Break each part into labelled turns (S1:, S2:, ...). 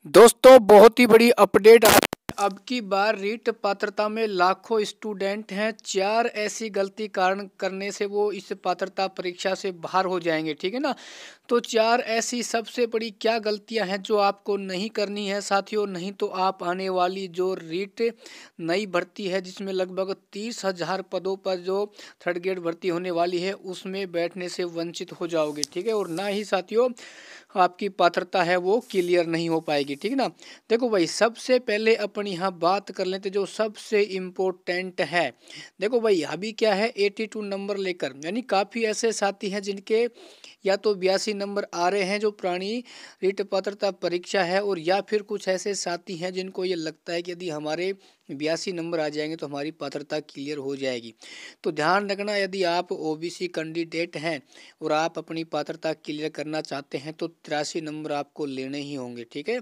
S1: दोस्तों बहुत ही बड़ी अपडेट अब की बार रीट पात्रता में लाखों स्टूडेंट हैं। 4 ऐसी गलती कारण करने से वो इस पात्रता परीक्षा से बाहर हो जाएंगे, ठीक है ना। तो 4 ऐसी सबसे बड़ी क्या गलतियां हैं जो आपको नहीं करनी है साथियों, नहीं तो आप आने वाली जो रीट नई भर्ती है जिसमें लगभग 30,000 पदों पर जो थर्ड ग्रेड भर्ती होने वाली है उसमें बैठने से वंचित हो जाओगे, ठीक है। और ना ही साथियों आपकी पात्रता है वो क्लियर नहीं हो पाएगी, ठीक है ना। देखो भाई, सबसे पहले अपन यहाँ बात कर लेते जो सबसे इम्पोर्टेंट है। देखो भाई, अभी क्या है 82 नंबर लेकर, यानी काफ़ी ऐसे साथी हैं जिनके या तो 82 नंबर आ रहे हैं जो पुरानी रीट पात्रता परीक्षा है, और या फिर कुछ ऐसे साथी हैं जिनको ये लगता है कि यदि हमारे 82 नंबर आ जाएंगे तो हमारी पात्रता क्लियर हो जाएगी। तो ध्यान रखना, यदि आप ओबीसी कैंडिडेट हैं और आप अपनी पात्रता क्लियर करना चाहते हैं तो 83 नंबर आपको लेने ही होंगे, ठीक है।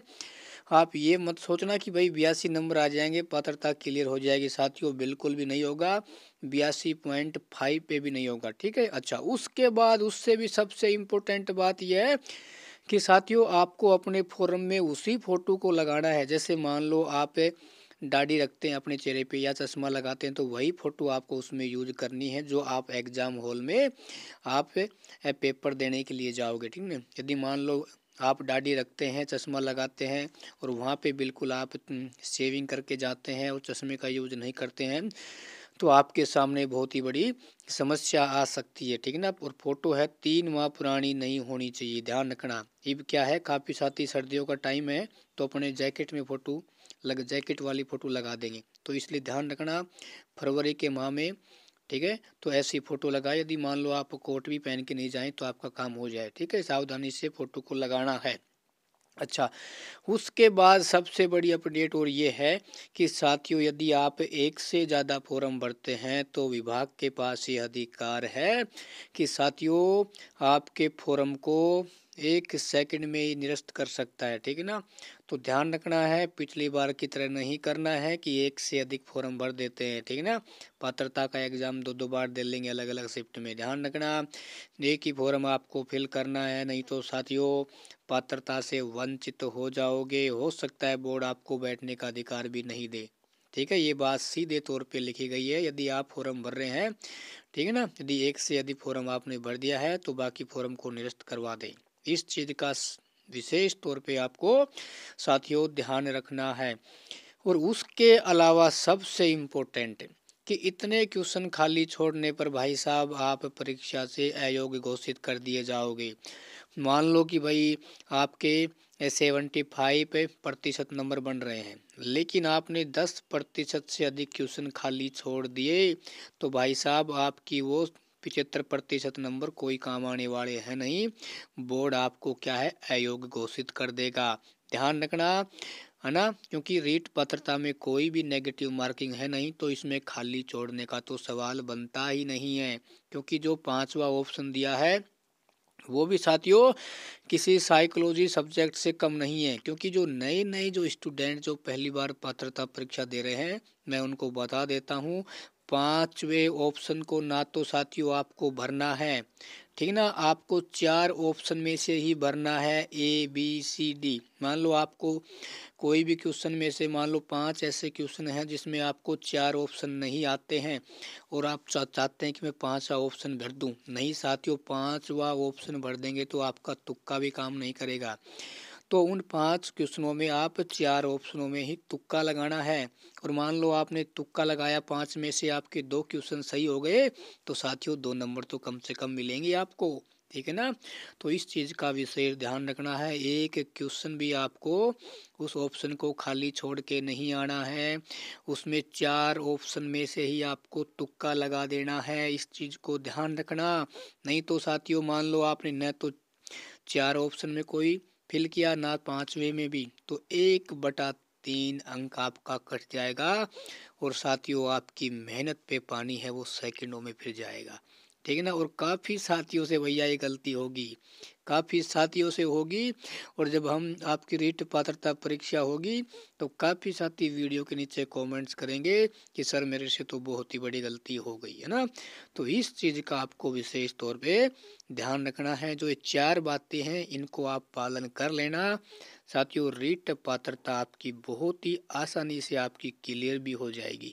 S1: आप ये मत सोचना कि भाई 82 नंबर आ जाएंगे पात्रता क्लियर हो जाएगी, साथियों बिल्कुल भी नहीं होगा। 82.5 पे भी नहीं होगा, ठीक है। अच्छा, उसके बाद उससे भी सबसे इम्पोर्टेंट बात यह है कि साथियों आपको अपने फॉर्म में उसी फोटो को लगाना है। जैसे मान लो आप दाढ़ी रखते हैं अपने चेहरे पे या चश्मा लगाते हैं तो वही फ़ोटो आपको उसमें यूज करनी है जो आप एग्ज़ाम हॉल में आप पेपर देने के लिए जाओगे, ठीक है। यदि मान लो आप दाढ़ी रखते हैं, चश्मा लगाते हैं और वहाँ पे बिल्कुल आप शेविंग करके जाते हैं और चश्मे का यूज नहीं करते हैं तो आपके सामने बहुत ही बड़ी समस्या आ सकती है, ठीक है ना। और फोटो है 3 माह पुरानी नहीं होनी चाहिए, ध्यान रखना। अब क्या है, काफ़ी साथी सर्दियों का टाइम है तो अपने जैकेट में फ़ोटो जैकेट वाली फ़ोटो लगा देंगे, तो इसलिए ध्यान रखना फरवरी के माह में, ठीक है। तो ऐसी फ़ोटो लगाए, यदि मान लो आप कोट भी पहन के नहीं जाएं तो आपका काम हो जाए, ठीक है। सावधानी से फ़ोटो को लगाना है। अच्छा, उसके बाद सबसे बड़ी अपडेट और ये है कि साथियों यदि आप एक से ज़्यादा फॉर्म भरते हैं तो विभाग के पास ये अधिकार है कि साथियों आपके फॉर्म को 1 सेकंड में ही निरस्त कर सकता है, ठीक है ना। तो ध्यान रखना है, पिछली बार की तरह नहीं करना है कि एक से अधिक फॉर्म भर देते हैं, ठीक है ना। पात्रता का एग्ज़ाम 2-2 बार दे लेंगे अलग अलग शिफ्ट में, ध्यान रखना एक ही फॉर्म आपको फिल करना है, नहीं तो साथियों पात्रता से वंचित हो जाओगे। हो सकता है बोर्ड आपको बैठने का अधिकार भी नहीं दे, ठीक है। ये बात सीधे तौर पे लिखी गई है यदि आप फॉर्म भर रहे हैं, ठीक है ना। यदि एक से अधिक फॉर्म आपने भर दिया है तो बाकी फॉर्म को निरस्त करवा दें। इस चीज़ का विशेष तौर पे आपको साथियों ध्यान रखना है। और उसके अलावा सबसे इम्पोर्टेंट कि इतने क्वेश्चन खाली छोड़ने पर भाई साहब आप परीक्षा से अयोग्य घोषित कर दिए जाओगे। मान लो कि भाई आपके 75% नंबर बन रहे हैं लेकिन आपने 10% से अधिक क्वेश्चन खाली छोड़ दिए तो भाई साहब आपकी वो 75% नंबर कोई काम आने वाले हैं नहीं। बोर्ड आपको क्या है, अयोग्य घोषित कर देगा। ध्यान रखना है ना, क्योंकि रीट पात्रता में कोई भी नेगेटिव मार्किंग है नहीं तो इसमें खाली छोड़ने का तो सवाल बनता ही नहीं है। क्योंकि जो 5वां ऑप्शन दिया है वो भी साथियों किसी साइकोलॉजी सब्जेक्ट से कम नहीं है। क्योंकि जो नए नए जो स्टूडेंट जो पहली बार पात्रता परीक्षा दे रहे हैं मैं उनको बता देता हूँ, 5वें ऑप्शन को ना तो साथियों आपको भरना है, ठीक ना। आपको 4 ऑप्शन में से ही भरना है, ABCD। मान लो आपको कोई भी क्वेश्चन में से मान लो 5 ऐसे क्वेश्चन हैं जिसमें आपको 4 ऑप्शन नहीं आते हैं और आप चाहते हैं कि मैं 5वां ऑप्शन भर दूं, नहीं साथियों 5वां ऑप्शन भर देंगे तो आपका तुक्का भी काम नहीं करेगा। तो उन 5 क्वेश्चनों में आप 4 ऑप्शनों में ही तुक्का लगाना है। और मान लो आपने तुक्का लगाया, 5 में से आपके 2 क्वेश्चन सही हो गए तो साथियों 2 नंबर तो कम से कम मिलेंगे आपको, ठीक है ना। तो इस चीज़ का विशेष ध्यान रखना है, एक क्वेश्चन भी आपको उस ऑप्शन को खाली छोड़ के नहीं आना है, उसमें 4 ऑप्शन में से ही आपको तुक्का लगा देना है। इस चीज़ को ध्यान रखना। नहीं तो साथियों मान लो आपने न तो 4 ऑप्शन में कोई फिल किया ना 5वें में भी, तो 1/3 अंक आपका कट जाएगा और साथियों आपकी मेहनत पे पानी है वो सेकंडों में फिर जाएगा, ठीक है ना। और काफ़ी साथियों से भैया ये गलती होगी, काफ़ी साथियों से होगी। और जब हम आपकी रीट पात्रता परीक्षा होगी तो काफ़ी साथी वीडियो के नीचे कमेंट्स करेंगे कि सर मेरे से तो बहुत ही बड़ी गलती हो गई है ना। तो इस चीज़ का आपको विशेष तौर पे ध्यान रखना है। जो ये 4 बातें हैं इनको आप पालन कर लेना, साथियों रीट पात्रता आपकी बहुत ही आसानी से आपकी क्लियर भी हो जाएगी।